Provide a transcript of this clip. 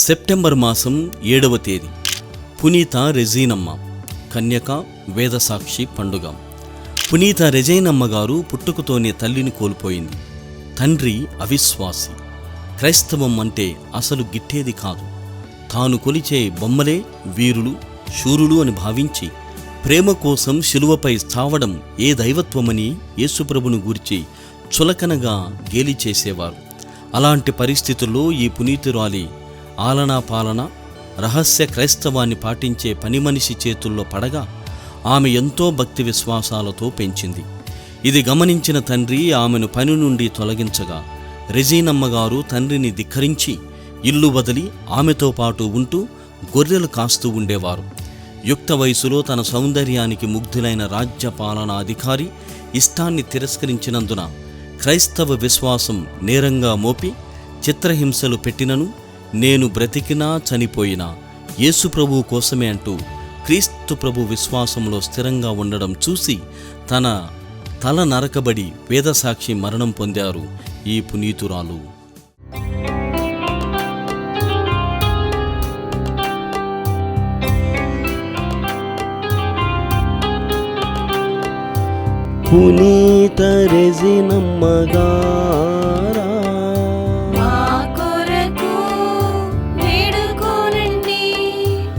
September మాసం 7వ తేదీ పునీత రెజీనమ్మ కన్యక వేదసాక్షి పండుగ. పునీత రెజైనమ్మ గారు పుట్టుకతోనే తల్లిని కోల్పోయింది. తండ్రి అవిశ్వాసి. క్రైస్తవం అంటే అసలు గిట్టేది కాదు. తాను కొలిచే బొమ్మలే వీరులు శూరులు అని భావించి ప్రేమ కోసం శిలువపై చావడం ఏ దైవత్వమని యేసుప్రభును గూర్చి చులకనగా గేలి చేసేవారు. అలాంటి పరిస్థితుల్లో ఈ పునీతురాలి ఆలనా పాలన రహస్య క్రైస్తవాన్ని పాటించే పని మనిషి చేతుల్లో పడగా ఆమె ఎంతో భక్తి విశ్వాసాలతో పెంచింది. ఇది గమనించిన తండ్రి ఆమెను పని నుండి తొలగించగా రెజీనమ్మగారు తండ్రిని ధిక్కరించి ఇల్లు వదిలి ఆమెతో పాటు ఉంటూ గొర్రెలు కాస్తూ ఉండేవారు. యుక్త వయసులో తన సౌందర్యానికి ముగ్ధులైన రాజ్య పాలనా అధికారి ఇష్టాన్ని తిరస్కరించినందున క్రైస్తవ విశ్వాసం నేరంగా మోపి చిత్రహింసలు పెట్టినను నేను బ్రతికినా చనిపోయినా యేసుప్రభు కోసమే అంటూ క్రీస్తు ప్రభు విశ్వాసంలో స్థిరంగా ఉండడం చూసి తన తల నరకబడి వేదసాక్షి మరణం పొందారు ఈ పునీతురాలు. పునీత రెజీనమ్మ గారు